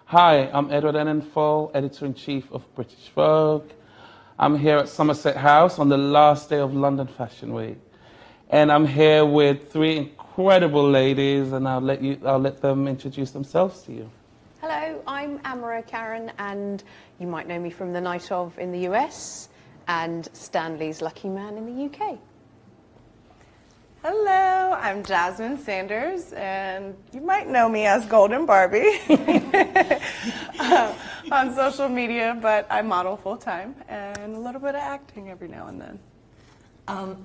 Hi, I'm Edward Enninful, Editor-in-Chief of British Vogue. I'm here at Somerset House on the last day of London Fashion Week. And I'm here with three incredible ladies, and I'll let them introduce themselves to you. Hello, I'm Amara Karen, and you might know me from The Night Of in the US and Stanley's Lucky Man in the UK. Hello, I'm Jasmine Sanders, and you might know me as Golden Barbie on social media, but I model full-time and a little bit of acting every now and then.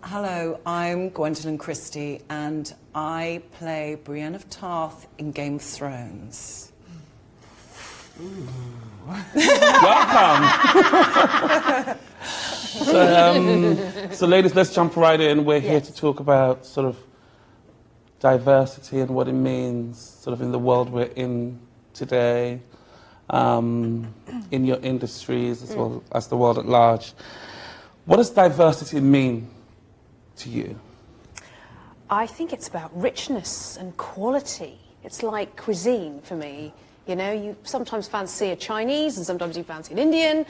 Hello, I'm Gwendolyn Christie, and I play Brienne of Tarth in Game of Thrones. Welcome. So ladies, let's jump right in. We're here to talk about sort of diversity and what it means sort of in the world we're in today, in your industries as well as the world at large. What does diversity mean to you? I think it's about richness and quality. It's like cuisine for me. You know, you sometimes fancy a Chinese and sometimes you fancy an Indian.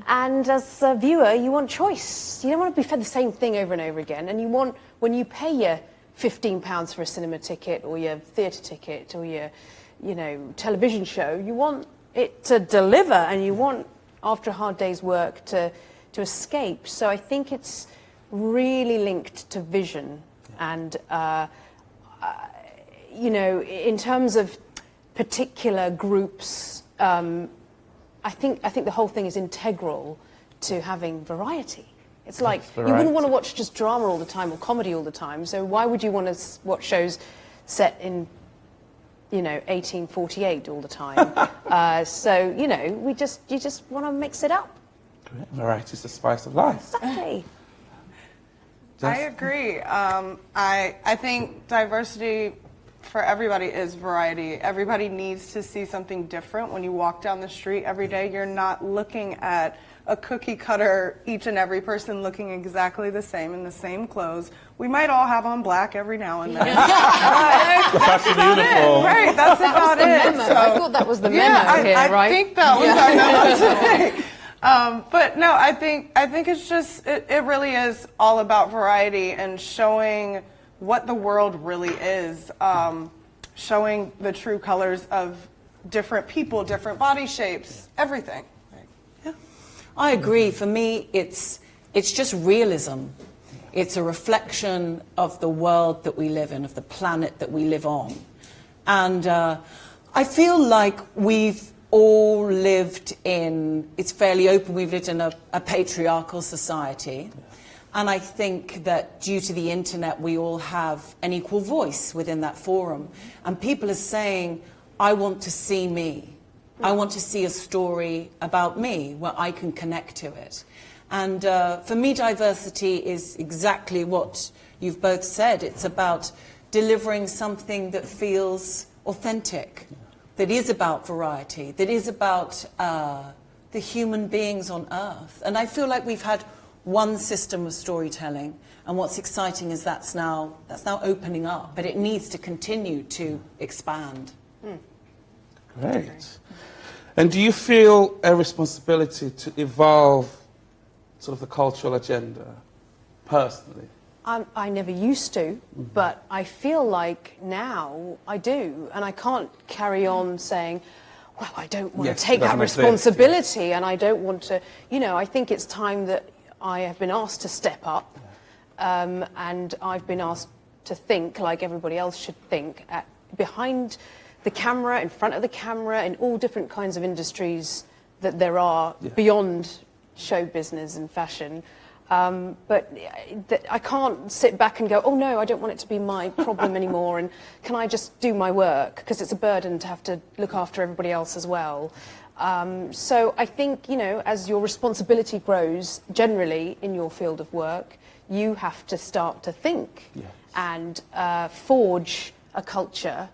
And as a viewer, you want choice. You don't want to be fed the same thing over and over again. And you want, when you pay your £15 for a cinema ticket or your theatre ticket or your, television show, you want it to deliver and you want, after a hard day's work, to escape. So I think it's really linked to vision. And, in terms of particular groups, I think the whole thing is integral to having variety. It's like you wouldn't want to watch just drama all the time or comedy all the time. So why would you want to watch shows set in, 1848 all the time? You just want to mix it up. Great. Variety is the spice of life. Exactly. I agree. I think diversity for everybody is variety. Everybody needs to see something different. When you walk down the street every day, you're not looking at a cookie cutter, each and every person looking exactly the same in the same clothes. We might all have on black every now and then. That's beautiful. Right, that's about it. So, I thought that was the memo here, right? I think that was our memo today. But no, I think it's just, it really is all about variety and showing what the world really is, showing the true colors of different people, different body shapes, everything. Yeah, I agree. For me, it's just realism. It's a reflection of the world that we live in, of the planet that we live on. And I feel like we've all lived in, it's fairly open, we've lived in a patriarchal society. And I think that due to the internet, we all have an equal voice within that forum. And people are saying, I want to see me. I want to see a story about me where I can connect to it. And for me, diversity is exactly what you've both said. It's about delivering something that feels authentic, that is about variety, that is about the human beings on Earth. And I feel like we've had one system of storytelling, and what's exciting is that's now opening up, but it needs to continue to expand. Great. And do you feel a responsibility to evolve sort of the cultural agenda, personally? I never used to, but I feel like now I do, and I can't carry on saying, well, I don't want to take that responsibility, and I don't want to, I think it's time that I have been asked to step up, and I've been asked to think like everybody else should think, behind the camera, in front of the camera, in all different kinds of industries that there are beyond show business and fashion. But I can't sit back and go, oh no, I don't want it to be my problem anymore, and can I just do my work? Because it's a burden to have to look after everybody else as well. So I think, as your responsibility grows generally in your field of work, you have to start to think and forge a culture.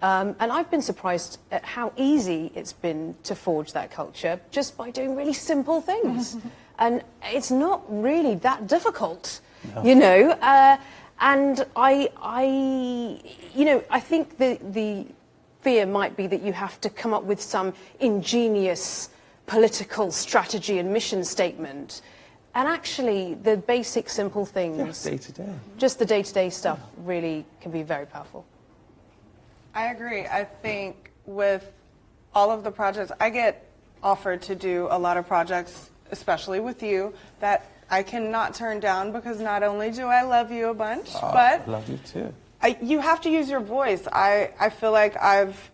And I've been surprised at how easy it's been to forge that culture just by doing really simple things. And it's not really that difficult, And I think the fear might be that you have to come up with some ingenious political strategy and mission statement. And actually, the basic, simple things, just the day-to-day stuff, really can be very powerful. I agree. I think with all of the projects, I get offered to do a lot of projects, especially with you, that I cannot turn down, because not only do I love you a bunch, but I love you too. You have to use your voice. I feel like I've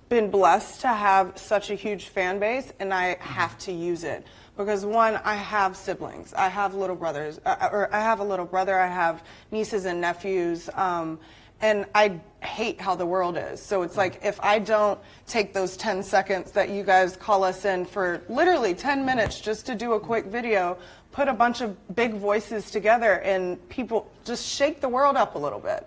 been blessed to have such a huge fan base, and I have to use it. Because one, I have siblings. I have little brothers, or I have a little brother. I have nieces and nephews. And I hate how the world is. So it's like, if I don't take those 10 seconds that you guys call us in for literally 10 minutes just to do a quick video, put a bunch of big voices together, and people just shake the world up a little bit.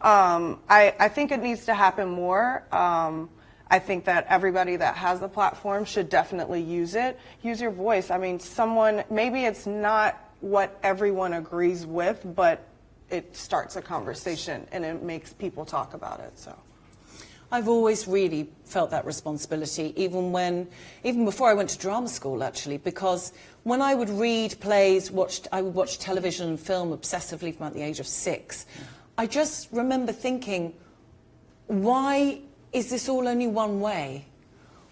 I think it needs to happen more. I think that everybody that has the platform should definitely use it. Use your voice. I mean, maybe it's not what everyone agrees with, but it starts a conversation and it makes people talk about it. So I've always really felt that responsibility, even before I went to drama school, actually, because when I would read plays, I would watch television and film obsessively from about the age of 6. I just remember thinking, why is this all only one way?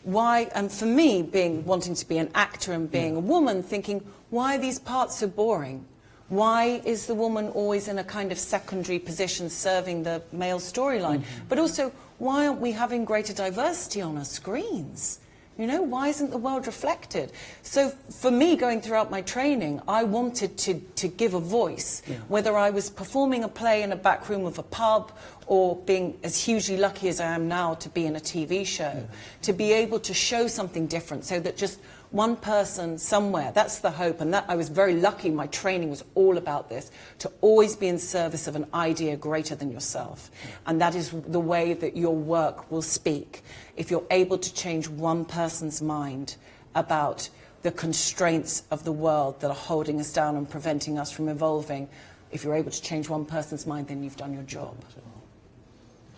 Why, and for me, wanting to be an actor and being a woman, thinking, why are these parts so boring? Why is the woman always in a kind of secondary position serving the male storyline? But also, why aren't we having greater diversity on our screens? You know, why isn't the world reflected? So for me, going throughout my training, I wanted to give a voice, whether I was performing a play in a back room of a pub or being as hugely lucky as I am now to be in a TV show, to be able to show something different, so that just one person somewhere, that's the hope. And that I was very lucky, my training was all about this, to always be in service of an idea greater than yourself. And that is the way that your work will speak. If you're able to change one person's mind about the constraints of the world that are holding us down and preventing us from evolving, if you're able to change one person's mind, then you've done your job.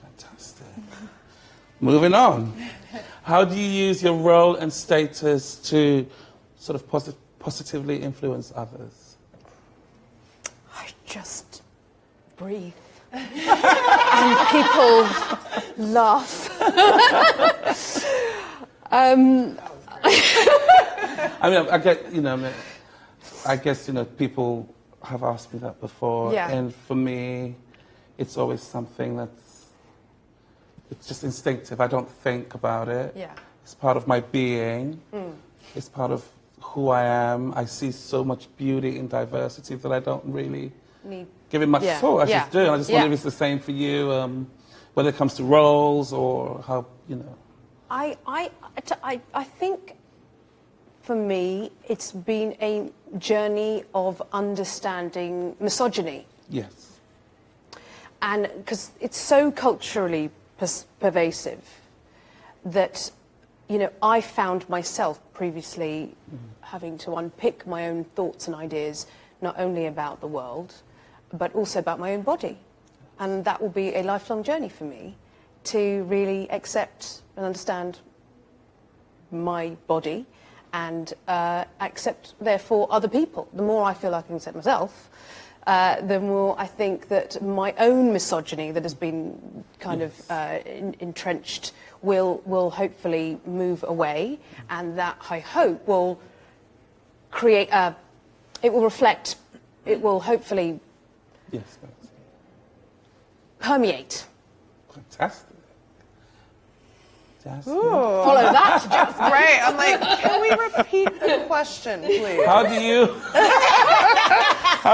Fantastic. Moving on. How do you use your role and status to sort of positively influence others? I just breathe. And people laugh. I mean, I guess, people have asked me that before. Yeah. And for me, it's always something it's just instinctive. I don't think about it. Yeah. It's part of my being. It's part of who I am. I see so much beauty in diversity that I don't really give it much thought. I just do. I just wonder if it's the same for you, whether it comes to roles or how, I think for me, it's been a journey of understanding misogyny. Yes. And because it's so culturally pervasive that, I found myself previously having to unpick my own thoughts and ideas, not only about the world, but also about my own body. And that will be a lifelong journey for me to really accept and understand my body and accept, therefore, other people. The more I feel I can accept myself, the more I think that my own misogyny that has been kind of entrenched will hopefully move away, and that, I hope, will create it will reflect, it will hopefully permeate. Fantastic. Jasmine. Follow that, Jasmine. Right, I'm like, can we repeat the question, please? How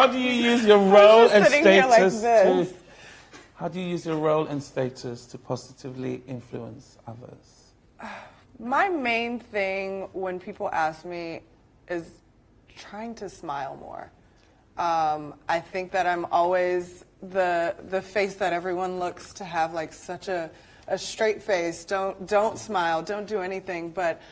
do you use your role and status how do you use your role and status to positively influence others? My main thing when people ask me is trying to smile more. I think that I'm always the face that everyone looks to have, like such a straight face. Don't smile, don't do anything. But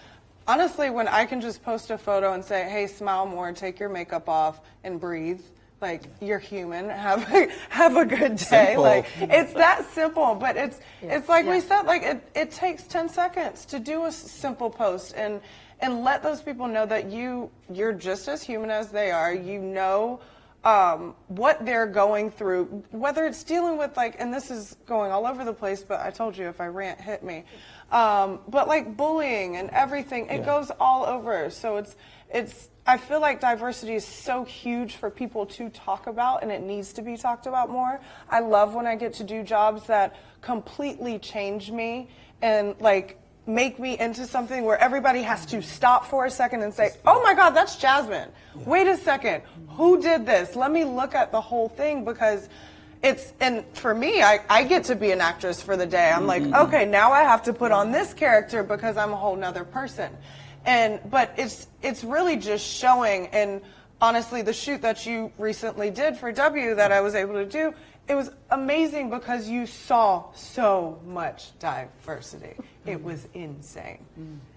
honestly, when I can just post a photo and say, hey, smile more, take your makeup off and breathe, Like, you're human. Have a good day. Simple. Like, it's that simple. But it's like we said. Like, it takes 10 seconds to do a simple post and let those people know that you're just as human as they are. You know what they're going through, whether it's dealing with, like, and this is going all over the place, but I told you if I rant, hit me. But like bullying and everything, it goes all over. So it's. I feel like diversity is so huge for people to talk about, and it needs to be talked about more. I love when I get to do jobs that completely change me and like make me into something where everybody has to stop for a second and say, oh my God, that's Jasmine. Wait a second, who did this? Let me look at the whole thing, because and for me, I get to be an actress for the day. I'm like, okay, now I have to put on this character because I'm a whole nother person. But it's really just showing, and honestly, the shoot that you recently did for W that I was able to do, it was amazing because you saw so much diversity. It was insane.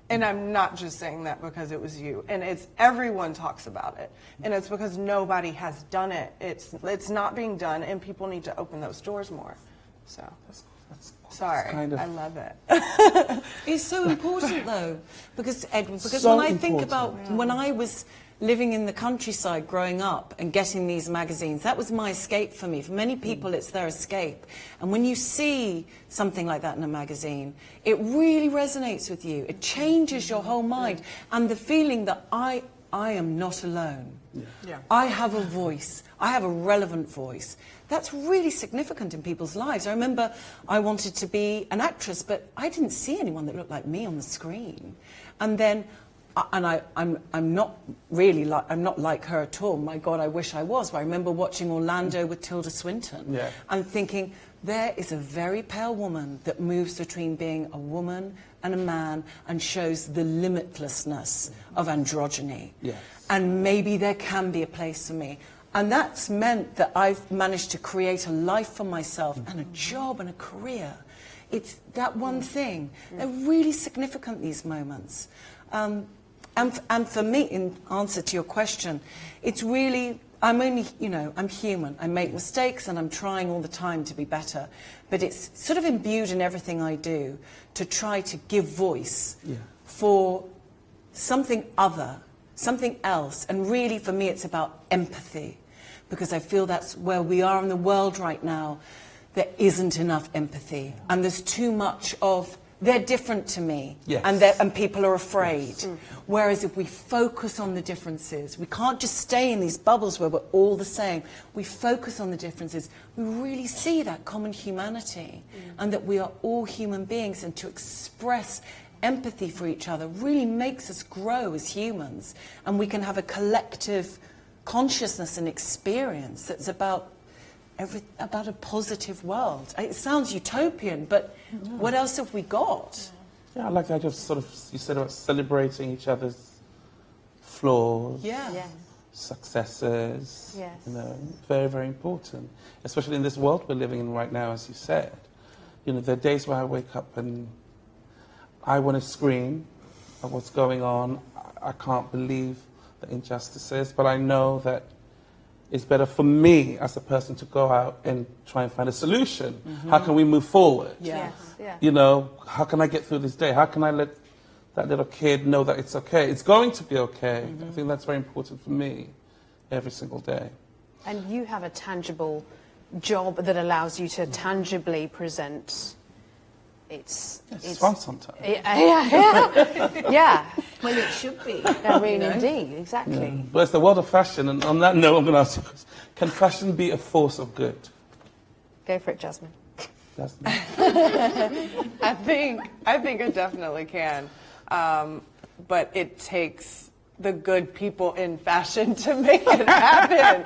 And I'm not just saying that because it was you. And everyone talks about it. And it's because nobody has done it. It's not being done, and people need to open those doors more. So. Sorry, I love it. It's so important, though, because Edward, So when I think important. about when I was living in the countryside growing up and getting these magazines, that was my escape for me. For many people, it's their escape. And when you see something like that in a magazine, it really resonates with you. It changes your whole mind. And the feeling that I am not alone. Yeah. I have a voice. I have a relevant voice. That's really significant in people's lives. I remember I wanted to be an actress, but I didn't see anyone that looked like me on the screen. And then, I'm not really like, I'm not like her at all. My God, I wish I was. But I remember watching Orlando with Tilda Swinton and thinking, there is a very pale woman that moves between being a woman and a man and shows the limitlessness of androgyny. Yes. And maybe there can be a place for me. And that's meant that I've managed to create a life for myself and a job and a career. It's that one thing. They're really significant, these moments. And for me, in answer to your question, it's really, I'm only, I'm human. I make mistakes and I'm trying all the time to be better. But it's sort of imbued in everything I do to try to give voice for something other, something else. And really, for me, it's about empathy, because I feel that's where we are in the world right now. There isn't enough empathy, and there's too much of, they're different to me, and people are afraid. Whereas if we focus on the differences, we can't just stay in these bubbles where we're all the same. We focus on the differences, we really see that common humanity, and that we are all human beings, and to express empathy for each other really makes us grow as humans, and we can have a collective consciousness and experience that's about a positive world. It sounds utopian, but what else have we got? Yeah, I like that. Just you said about celebrating each other's flaws, successes. Yes. Very, very important, especially in this world we're living in right now, as you said. There are days where I wake up and I want to scream at what's going on. I can't believe the injustices, but I know that it's better for me as a person to go out and try and find a solution. How can we move forward? How can I get through this day? How can I let that little kid know that it's okay? It's going to be okay. I think that's very important for me every single day. And you have a tangible job that allows you to tangibly present. It's fun sometimes. Yeah. Well, it should be. I mean, indeed, exactly. Yeah. But it's the world of fashion, and on that note, I'm going to ask you, can fashion be a force of good? Go for it, Jasmine. Jasmine. I think it definitely can, but it takes the good people in fashion to make it happen.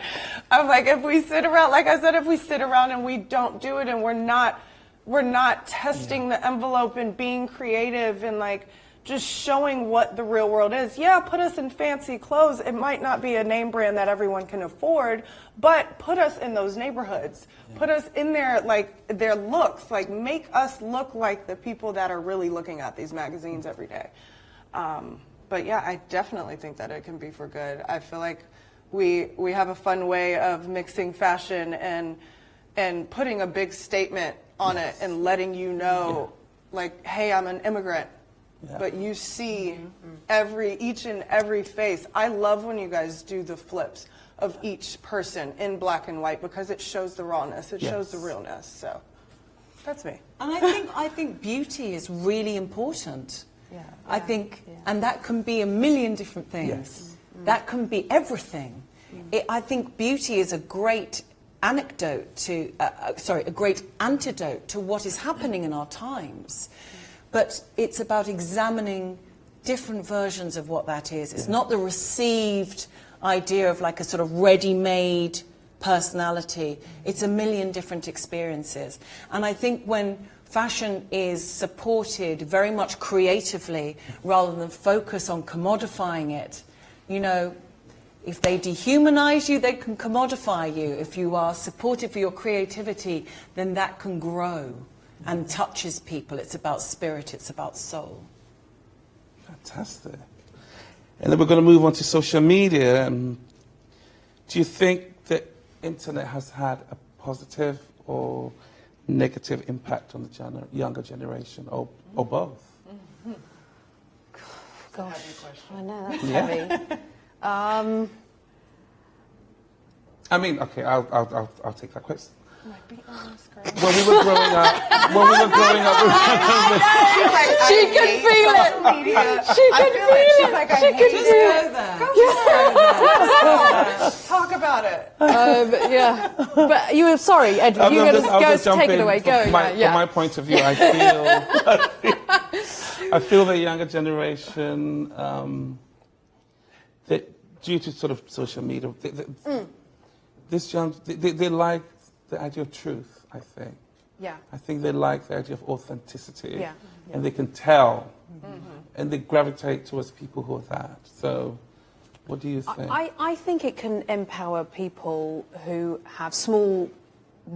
I'm like, if we sit around, like I said, if we sit around and we don't do it, and we're not testing the envelope and being creative and like just showing what the real world is. Yeah, put us in fancy clothes. It might not be a name brand that everyone can afford, but put us in those neighborhoods. Put us in there, like their looks, like make us look like the people that are really looking at these magazines every day. But yeah, I definitely think that it can be for good. I feel like We have a fun way of mixing fashion and putting a big statement on it and letting you know, like, hey, I'm an immigrant. Yeah. But you see each and every face. I love when you guys do the flips of each person in black and white because it shows the rawness. It shows the realness. So that's me. And I think beauty is really important. Yeah. I think, and that can be a million different things. Yes. That can be everything. I think beauty is a great anecdote to, a great antidote to what is happening in our times. But it's about examining different versions of what that is. It's not the received idea of like a sort of ready-made personality. It's a million different experiences. And I think when fashion is supported very much creatively rather than focus on commodifying it, you know, if they dehumanize you, they can commodify you. If you are supportive for your creativity, then that can grow and touches people. It's about spirit, it's about soul. Fantastic. And then we're going to move on to social media. Do you think the internet has had a positive or negative impact on the younger generation, or both? Gosh, I know, that's heavy. I mean, okay, I'll take that question. Be honest, girl. When we were growing up, she could feel it. She could feel it. She could feel it. Talk about it. Yeah, but you were sorry, Ed. You were going to take it away. Go. From my point of view, I feel the younger generation that due to sort of social media, they like the idea of truth, I think. Yeah. I think they like the idea of authenticity. Yeah. And they can tell. And they gravitate towards people who are that. So, what do you think? I think it can empower people who have small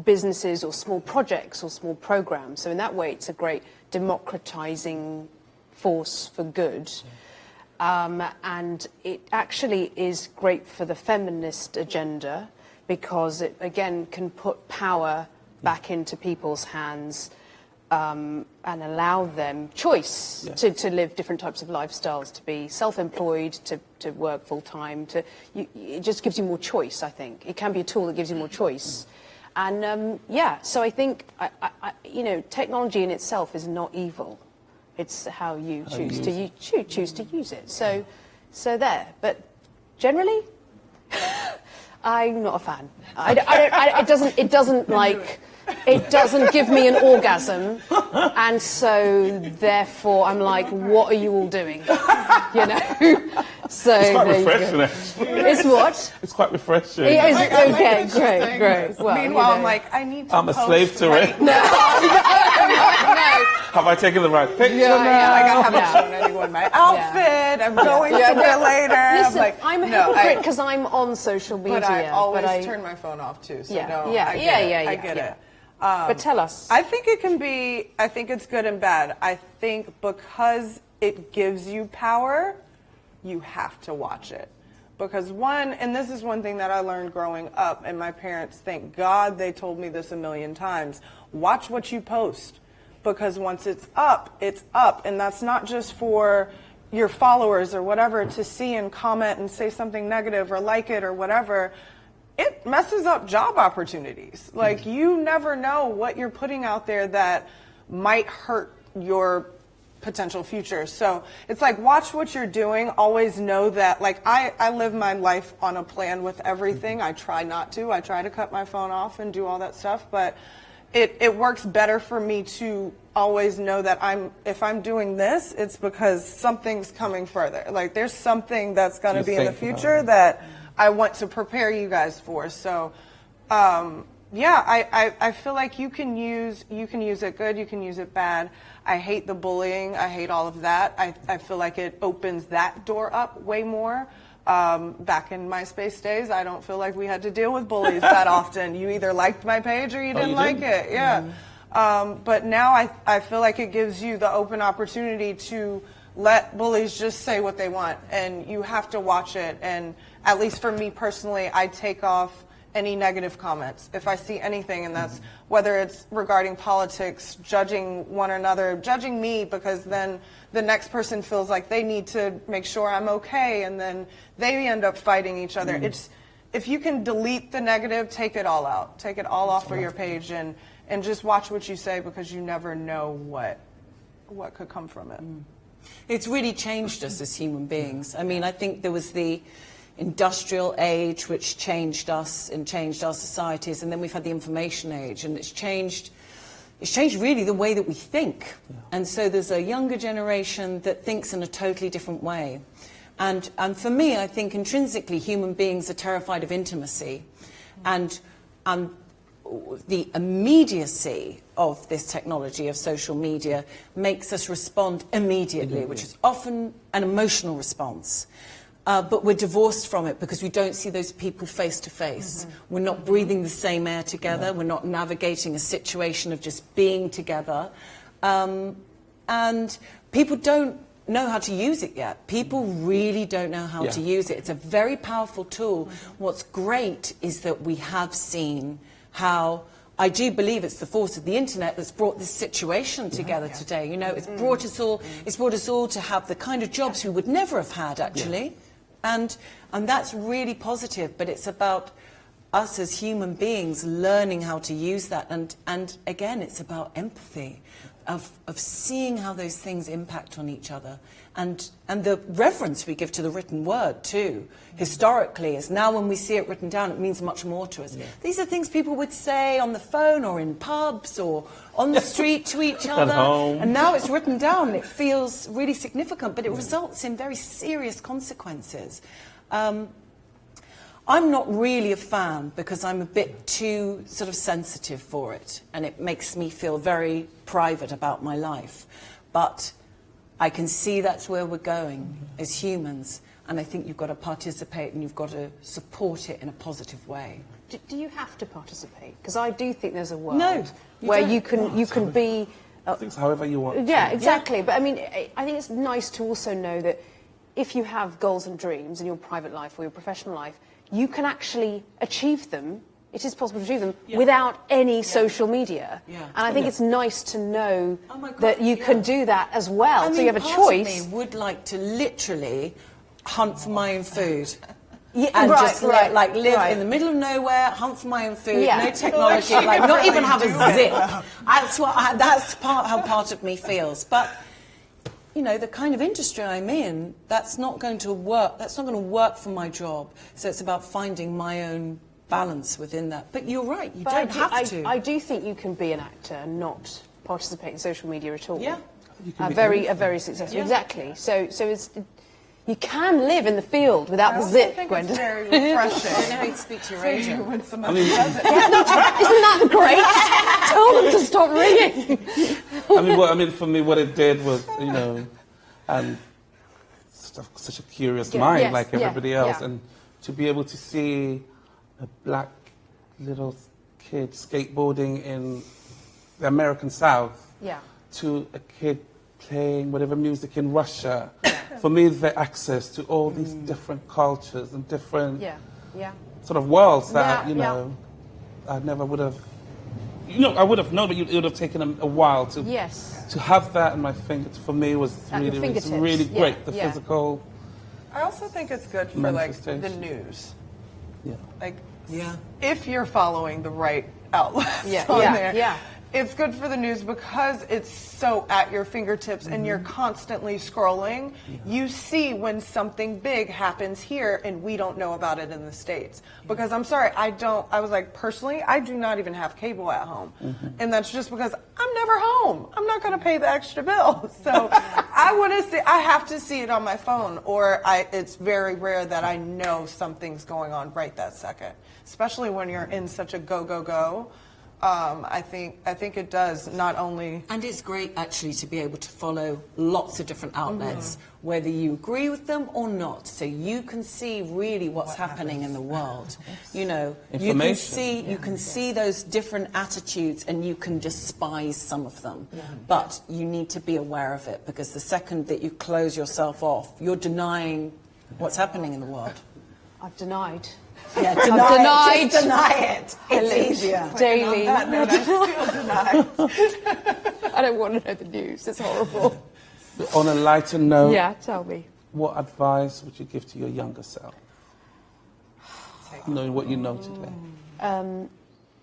businesses or small projects or small programs. So in that way, it's a great democratizing force for good. And it actually is great for the feminist agenda, because it, again, can put power back into people's hands and allow them choice to live different types of lifestyles, to be self-employed, to work full-time. It just gives you more choice, I think. It can be a tool that gives you more choice. And, so I think, technology in itself is not evil. It's how you choose to use it. So there. But generally... I'm not a fan. It doesn't give me an orgasm, and so therefore I'm like, what are you all doing? You know. So it's quite refreshing. Actually. It's what? It's quite refreshing. It is. Okay, great. Well, meanwhile, I'm like, I need to. I'm a slave to it. No. Have I taken the right picture now? I haven't shown anyone my outfit. I'm going somewhere later. Listen, I'm a hypocrite because I'm on social media. But I always turn my phone off too. So I get it. But tell us. I think it's good and bad. I think because it gives you power, you have to watch it. Because and this is one thing that I learned growing up, and my parents, thank God they told me this a million times, watch what you post. Because once it's up, and that's not just for your followers or whatever to see and comment and say something negative or like it or whatever. It messes up job opportunities. Like, you never know what you're putting out there that might hurt your potential future. So it's like, watch what you're doing. Always know that, like, I live my life on a plan with everything. I try not to. I try to cut my phone off and do all that stuff. But it works better for me to always know that if I'm doing this, it's because something's coming further. Like, there's something that's going to be in the future that I want to prepare you guys for. So, I feel like you can use it good, you can use it bad. I hate the bullying. I hate all of that. I feel like it opens that door up way more. Back in MySpace days, I don't feel like we had to deal with bullies that often. You either liked my page or you didn't like it. Yeah. But now I feel like it gives you the open opportunity to let bullies just say what they want, and you have to watch it. And at least for me personally, I take off any negative comments if I see anything, and that's whether it's regarding politics, judging one another, judging me, because then the next person feels like they need to make sure I'm okay, and then they end up fighting each other. It's, if you can delete the negative, take it all out, take it all off of your page, and just watch what you say, because you never know what could come from it. It's really changed us as human beings. I mean, I think there was the industrial age, which changed us and changed our societies, and then we've had the information age, and it's changed really the way that we think. And so there's a younger generation that thinks in a totally different way. And for me, I think intrinsically human beings are terrified of intimacy, and the immediacy of this technology, of social media, makes us respond immediately, which is often an emotional response. But we're divorced from it because we don't see those people face to face. We're not breathing the same air together. We're not navigating a situation of just being together. And people don't know how to use it yet. People really don't know how to use it. It's a very powerful tool. What's great is that we have seen how, I do believe it's the force of the internet that's brought this situation together today. You know, it's brought us all to have the kind of jobs we would never have had, actually. And that's really positive, but it's about us as human beings learning how to use that. And again, it's about empathy, of seeing how those things impact on each other. And the reverence we give to the written word, too, historically, is now when we see it written down, it means much more to us. These are things people would say on the phone or in pubs or on the street to each other. And now it's written down, and it feels really significant, but it results in very serious consequences. I'm not really a fan because I'm a bit too sort of sensitive for it, and it makes me feel very private about my life. But I can see that's where we're going as humans, and I think you've got to participate and you've got to support it in a positive way. Do you have to participate? Because I do think there's a world where you can be... things however you want. Yeah, exactly. But I mean, I think it's nice to also know that if you have goals and dreams in your private life or your professional life, you can actually achieve them. It is possible to achieve them without any social media. And I think it's nice to know that you can do that as well. I mean, so you have a choice. Part of me would like to literally hunt for my own food. And just live in the middle of nowhere, hunt for my own food, no technology, like not even have a zip. That's how part of me feels. But you know, the kind of industry I'm in, that's not going to work. That's not going to work for my job. So it's about finding my own balance within that. But you're right, you don't have to. I do think you can be an actor and not participate in social media at all. You can a very successful. Exactly. So it's you can live in the field without the zip, Gwenda. It's very refreshing. I know how to speak to your agent. When somebody does it. Isn't that great? Tell them to stop ringing. For me, what it did was, you know, such a curious mind like everybody else, and to be able to see a black little kid skateboarding in the American South to a kid playing whatever music in Russia. For me, the access to all these different cultures and different sort of worlds that, you know, I never would have... You know, I would have known, but it would have taken a while to have that in my fingers. For me, was really great. The physical. I also think it's good for like the news. If you're following the right outlets on there. It's good for the news because it's so at your fingertips and you're constantly scrolling. You see when something big happens here and we don't know about it in the States. Because I'm sorry, I was like, personally, I do not even have cable at home. And that's just because I'm never home. I'm not going to pay the extra bill. So I have to see it on my phone, or it's very rare that I know something's going on right that second. Especially when you're in such a go, go, go. I think it does not only. And it's great actually to be able to follow lots of different outlets, whether you agree with them or not, so you can see really what's happening in the world. You know, you can see those different attitudes, and you can despise some of them. But you need to be aware of it, because the second that you close yourself off, you're denying what's happening in the world. I've denied. Yeah, denied. Just deny it. It's easier. Daily. I still deny. I don't want to know the news. It's horrible. On a lighter note, Yeah, tell me. what advice would you give to your younger self? Knowing what you know today.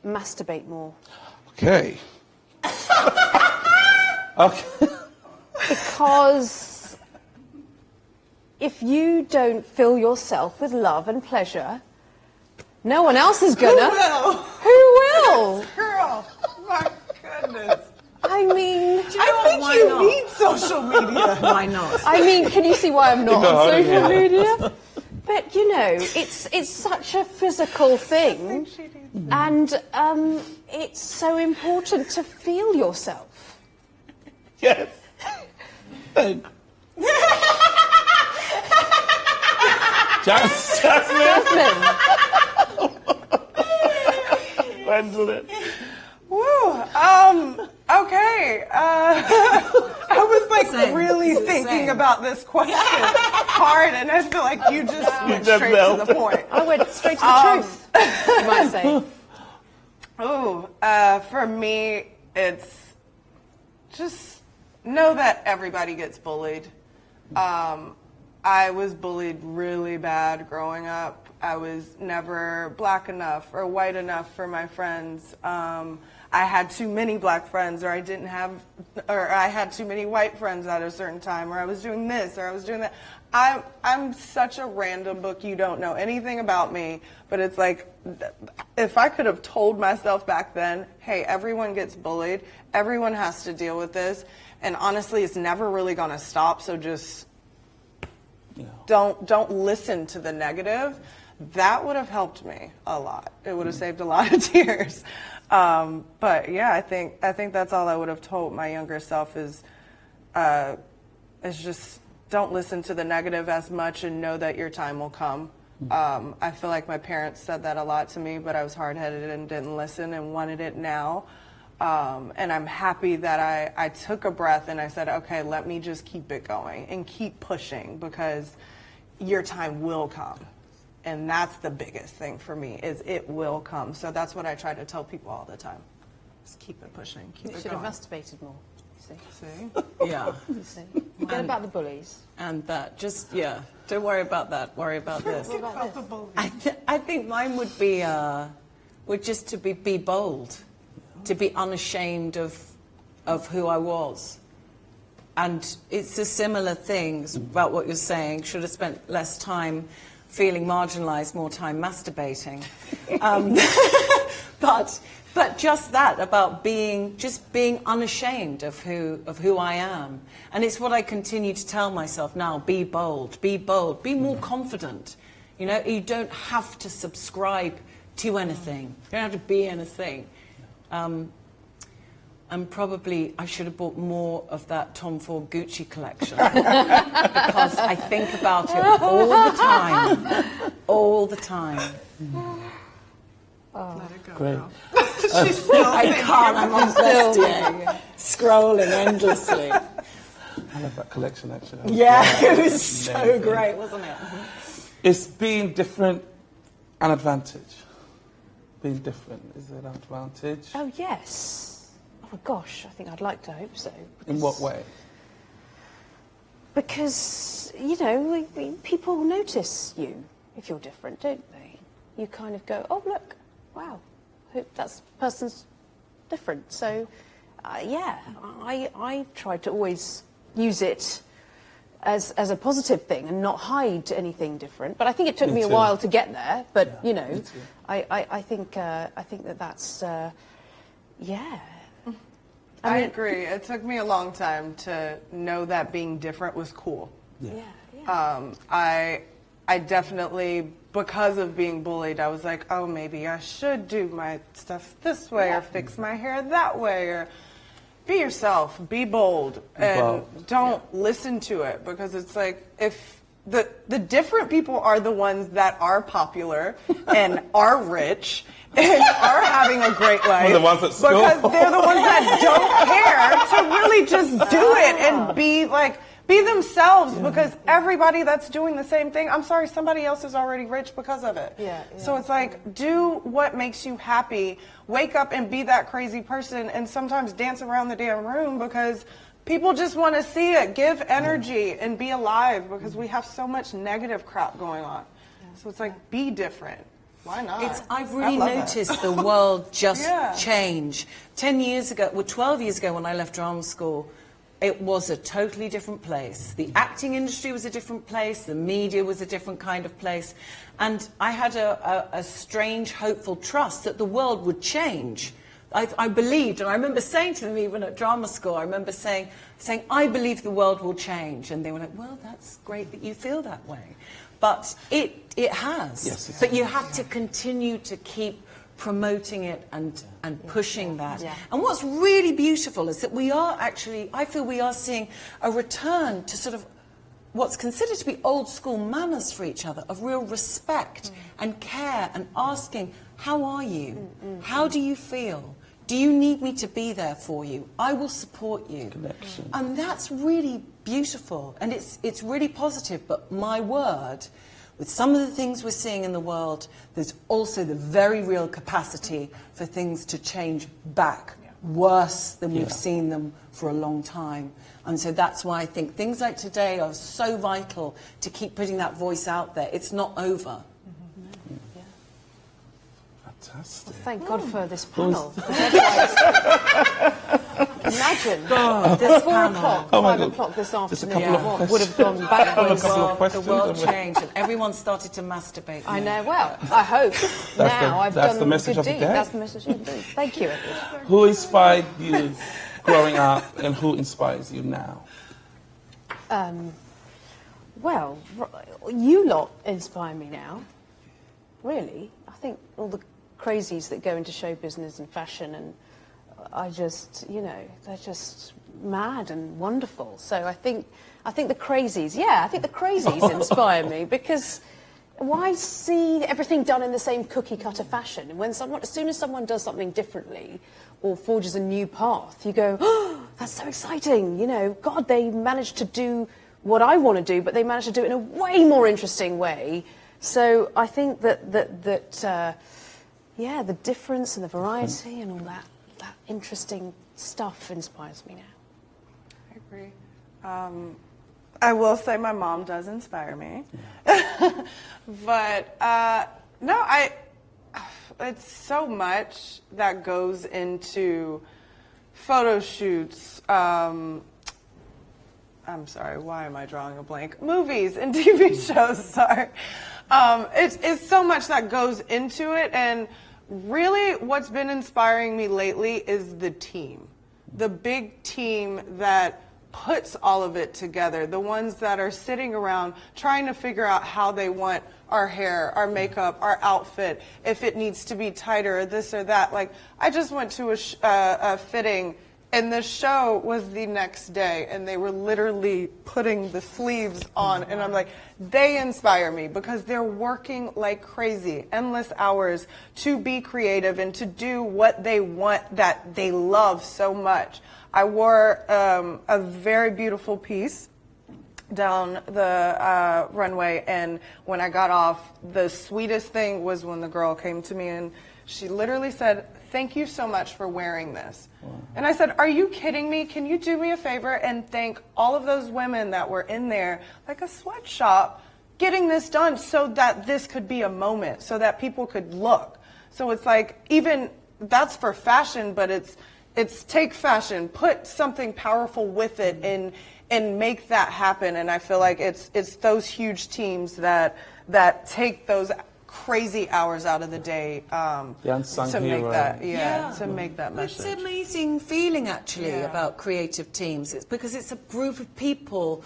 Masturbate more. Okay. Okay. Because if you don't fill yourself with love and pleasure, no one else is gonna. Who will? Girl, my goodness. I mean, I think why you not? need social media. Why not? I mean, can you see why I'm not No, on I don't social get it. media? But you know, it's such a physical thing, and it's so important to feel yourself. Yes. Jasmine. Gwendolyn. Woo. Okay. I was like Same. really Same. thinking about this question hard, and I feel like you just went just straight to nailed the it. point. I went straight to the truth, you might say. Oh, for me, it's just know that everybody gets bullied. I was bullied really bad growing up. I was never black enough or white enough for my friends. I had too many black friends, or I had too many white friends at a certain time, or I was doing this, or I was doing that. I'm such a random book. You don't know anything about me, but it's like, if I could have told myself back then, hey, everyone gets bullied, everyone has to deal with this, and honestly, it's never really gonna stop, so just don't listen to the negative. That would have helped me a lot. It would have saved a lot of tears. But yeah, I think that's all I would have told my younger self is just don't listen to the negative as much, and know that your time will come. I feel like my parents said that a lot to me, but I was hard-headed and didn't listen and wanted it now. And I'm happy that I took a breath and I said, okay, let me just keep it going and keep pushing, because your time will come. And that's the biggest thing for me, is it will come. So that's what I try to tell people all the time. Just keep it pushing, keep You it should going. have masturbated more. See? Yeah. You see? Forget about the bullies. And that, don't worry about that. Worry about this. What about this? I think mine would be, would just to be bold, to be unashamed of who I was. And it's a similar thing about what you're saying. Should have spent less time feeling marginalised, more time masturbating. But just that, about being unashamed of who I am. And it's what I continue to tell myself now: be bold, be more confident. You know, you don't have to subscribe to anything. You don't have to be anything. And probably I should have bought more of that Tom Ford Gucci collection, because I think about it all the time. Let it go. Great. She's still I can't, I'm on Bestie, scrolling endlessly. I love that collection, actually. Yeah, it was so Amazing. great, wasn't it? Is being different an advantage? Being different, is it an advantage? Oh, yes. Oh, gosh, I think I'd like to hope so. In what way? Because, you know, people notice you if you're different, don't they? You kind of go, oh, look, wow, that person's different. So, yeah, I try to always use it as a positive thing and not hide anything different. But I think it took me a while to get there. But, you know, I think that's, yeah. I agree. It took me a long time to know that being different was cool. Yeah. I definitely because of being bullied, I was like, oh, maybe I should do my stuff this way or fix my hair that way, or be yourself, be bold, and don't listen to it, because it's like, if the different people are the ones that are popular and are rich and are having a great life, the ones at school. because they're the ones that don't care to really just do it and be themselves, because everybody that's doing the same thing, I'm sorry, somebody else is already rich because of it. So it's like, do what makes you happy, wake up and be that crazy person, and sometimes dance around the damn room, because people just want to see it. Give energy and be alive, because we have so much negative crap going on. So it's like, be different. Why not? I've really noticed the world just change. 10 years ago, 12 years ago when I left drama school, it was a totally different place. The acting industry was a different place. The media was a different kind of place. And I had a strange, hopeful trust that the world would change. I believed, and I remember saying to them, even at drama school, I remember saying, I believe the world will change. And they were like, well, that's great that you feel that way. But it has. Yes, but you have to continue to keep promoting it and pushing that. And what's really beautiful is that we are actually, I feel we are seeing a return to sort of what's considered to be old school manners for each other, of real respect and care, and asking, how are you? How do you feel? Do you need me to be there for you? I will support you. Connection. And that's really beautiful, and it's really positive. But my word, with some of the things we're seeing in the world, there's also the very real capacity for things to change back worse than we've seen them for a long time. And so that's why I think things like today are so vital, to keep putting that voice out there. It's not over. Fantastic. Well, thank God for this panel. Imagine, This 4 panel. o'clock, Oh my 5 God. o'clock this Just a afternoon, couple of what would have gone backwards. The world changed, and everyone started to masturbate. I know. Well, I hope now I've that's done the message good of the deed. day. That's the message of the day. Thank you, Edward. Who inspired you growing up, and who inspires you now? Well, you lot inspire me now. Really, I think all the crazies that go into show business and fashion, and I just, they're just mad and wonderful. So I think the crazies, I think the crazies inspire me, because why see everything done in the same cookie cutter fashion? And as soon as someone does something differently or forges a new path, you go, oh, that's so exciting. God, they managed to do what I want to do, but they managed to do it in a way more interesting way. So I think that the difference and the variety and all that interesting stuff inspires me now. I agree. I will say my mom does inspire me. But no, it's so much that goes into photo shoots. I'm sorry, why am I drawing a blank? Movies and TV shows, sorry. It's so much that goes into it, and really what's been inspiring me lately is the team. The big team that puts all of it together, the ones that are sitting around trying to figure out how they want our hair, our makeup, our outfit, if it needs to be tighter or this or that. Like, I just went to a fitting, and the show was the next day, and they were literally putting the sleeves on, and I'm like, they inspire me, because they're working like crazy, endless hours, to be creative and to do what they want, that they love so much. I wore a very beautiful piece down the runway, and when I got off, the sweetest thing was when the girl came to me and she literally said, "Thank you so much for wearing this." Wow. And I said, "Are you kidding me? Can you do me a favor and thank all of those women that were in there, like a sweatshop, getting this done so that this could be a moment, so that people could look." So it's like, even that's for fashion, but it's take fashion, put something powerful with it, and make that happen. And I feel like it's those huge teams that take those crazy hours out of the day the unsung to hero. make that to make that message. It's an amazing feeling, actually, about creative teams. It's because it's a group of people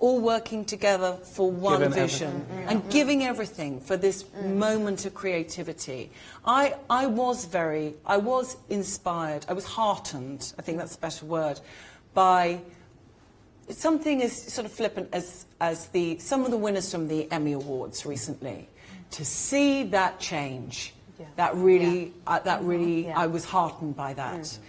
all working together for one Giving vision and giving everything for this moment of creativity. I was inspired, I was heartened, I think that's a better word, by something as sort of flippant as some of the winners from the Emmy Awards recently. To see that change, that really, I was heartened by that.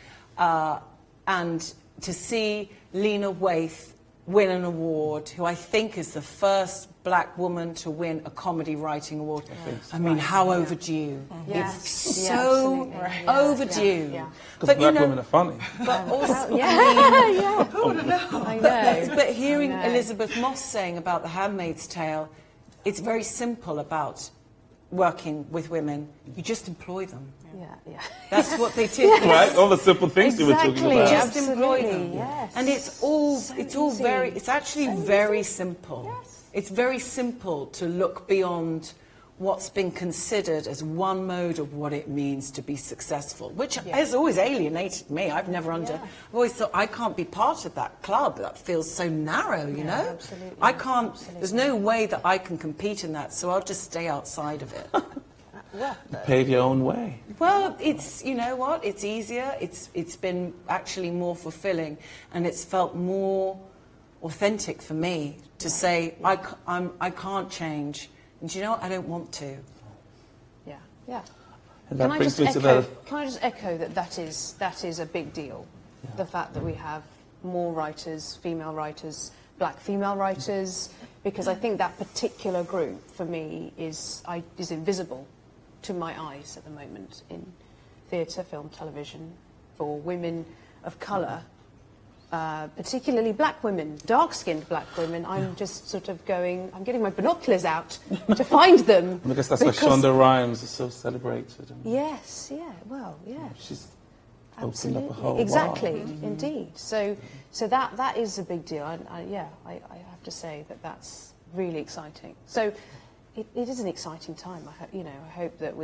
And to see Lena Waithe win an award, who I think is the first black woman to win a comedy writing award. I mean, how overdue. It's so overdue. Because black women are funny. But also, I know. but hearing Elizabeth Moss saying about The Handmaid's Tale, it's very simple about working with women. You just employ them. That's what they did. Right? All the simple things you were talking about. Just employ them. And it's actually very simple. It's very simple to look beyond what's been considered as one mode of what it means to be successful, which has always alienated me. I've always thought I can't be part of that club. That feels so narrow, you know? Absolutely. I can't, there's no way that I can compete in that, so I'll just stay outside of it. Pave your own way. Well, it's, you know what, it's easier, it's been actually more fulfilling, and it's felt more authentic for me to say, I can't change. And you know what? I don't want to. Yeah. And that brings me to the... Can I just echo that is a big deal? The fact that we have more writers, female writers, black female writers, because I think that particular group, for me, is invisible to my eyes at the moment in theatre, film, television, for women of colour. Particularly black women, dark-skinned black women, I'm just sort of I'm getting my binoculars out to find them. I guess that's why Shonda Rhimes is so celebrated. Yes, She's absolutely. opened up a whole exactly, world. indeed. So that is a big deal. I have to say that's really exciting. So it is an exciting time. I hope that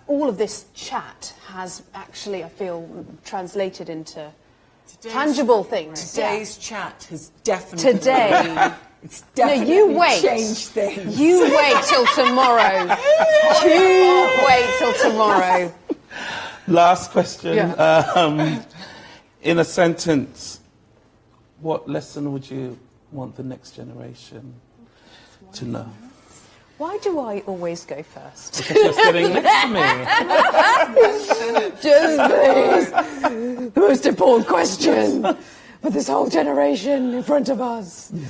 all of this chat has actually, I feel, translated into tangible things. Today's chat has definitely it's definitely you wait. changed things. You wait till tomorrow. You wait till tomorrow. Last question. In a sentence, what lesson would you want the next generation to know? Why do I always go first? Because you're sitting next to me. Just please. The most important question for this whole generation in front of us. Yeah.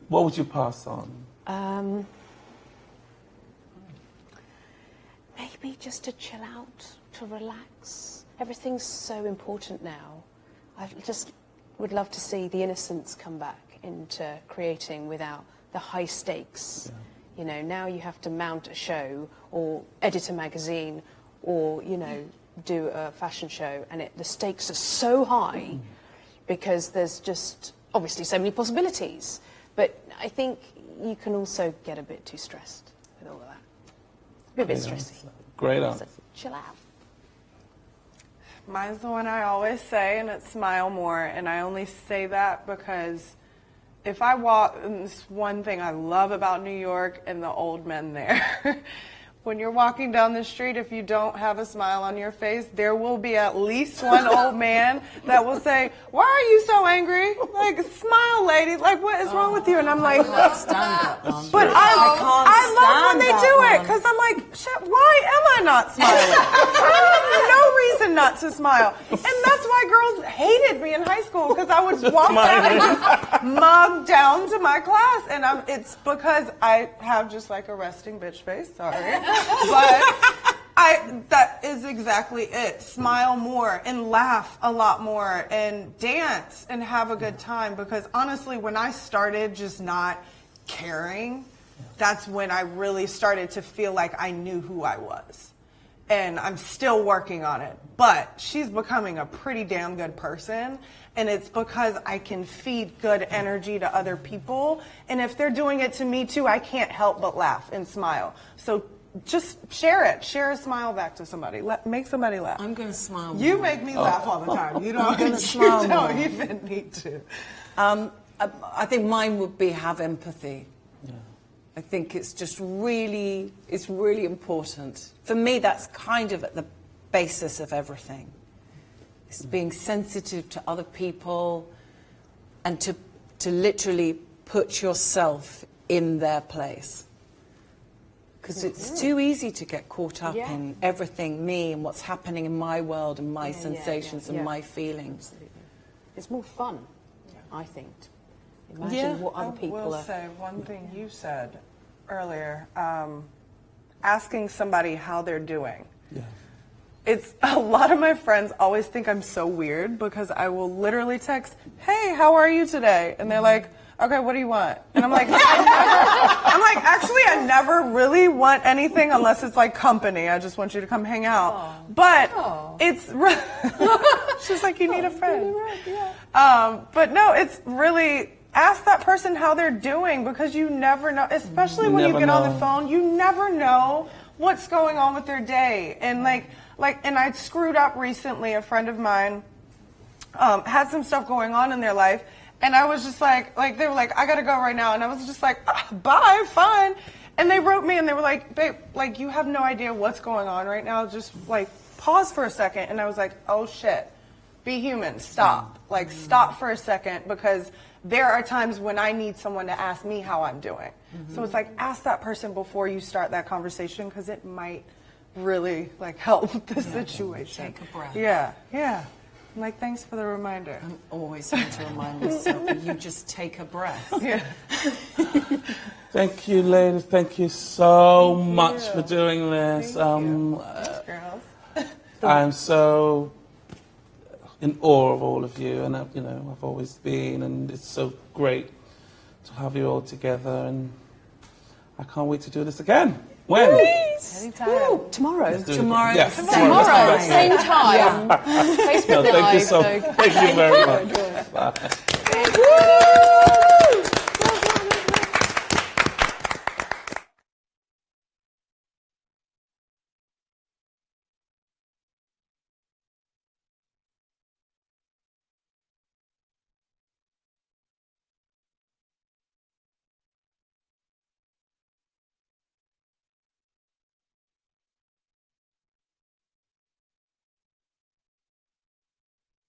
What would you pass on? Maybe just to chill out, to relax. Everything's so important now. I just would love to see the innocence come back into creating without the high stakes. You know, now you have to mount a show or edit a magazine or, do a fashion show, and the stakes are so high because there's just obviously so many possibilities. But I think you can also get a bit too stressed with all of that. Be a bit stressy. Great answer. So chill out. Mine's the one I always say, and it's smile more. And I only say that because if I walk, and this one thing I love about New York and the old men there, when you're walking down the street, if you don't have a smile on your face, there will be at least one old man that will say, "Why are you so angry? Like, smile, lady. Like, what is wrong with you?" And I'm like, but I love when they do it, because I'm like, shit, why am I not smiling? I have no reason not to smile. And that's why girls hated me in high school, because I would walk down and just mug down to my class. And it's because I have just like a resting bitch face, sorry. But that is exactly it. Smile more and laugh a lot more and dance and have a good time, because honestly, when I started just not caring, that's when I really started to feel like I knew who I was. And I'm still working on it. But she's becoming a pretty damn good person. And it's because I can feed good energy to other people. And if they're doing it to me too, I can't help but laugh and smile. So just share it. Share a smile back to somebody. Make somebody laugh. I'm going to smile more. You make me laugh all the time. You don't, I'm gonna smile you don't more. even need to. I think mine would be have empathy. I think it's just really important. For me, that's kind of at the basis of everything. It's being sensitive to other people and to literally put yourself in their place. Because it's too easy to get caught up in everything, me, and what's happening in my world and my sensations and my feelings. Absolutely. It's more fun, I think. Imagine what other people I will are. say one thing you said earlier, asking somebody how they're doing. Yeah. It's a lot of my friends always think I'm so weird because I will literally text, "Hey, how are you today?" And they're like, "Okay, what do you want?" And I'm like, actually, I never really want anything unless it's like company. I just want you to come hang out. But it's she's like, you need a friend. But no, it's really ask that person how they're doing because you never know, especially when you get on the phone, you never know what's going on with their day. And and I screwed up recently. A friend of mine had some stuff going on in their life. And I was just like, they were like, "I gotta go right now." And I was just like, "Bye, fine." And they wrote me and they were like, "Babe, like you have no idea what's going on right now. Just like pause for a second." And I was like, "Oh shit, be human, stop. Like stop for a second because there are times when I need someone to ask me how I'm doing." So it's like, ask that person before you start that conversation because it might really like help the situation. Take a breath. Yeah. I'm like, thanks for the reminder. I'm always trying to remind myself that you just take a breath. Yeah. Thank you, ladies. Thank you so much for doing this. Girls. I'm so in awe of all of you, and I've always been, and it's so great to have you all together, and I can't wait to do this again. When? Anytime. Tomorrow. Tomorrow. Yeah, Tomorrow, same time. Facebook No, thank you Live. so. So Thank you very much. Bye.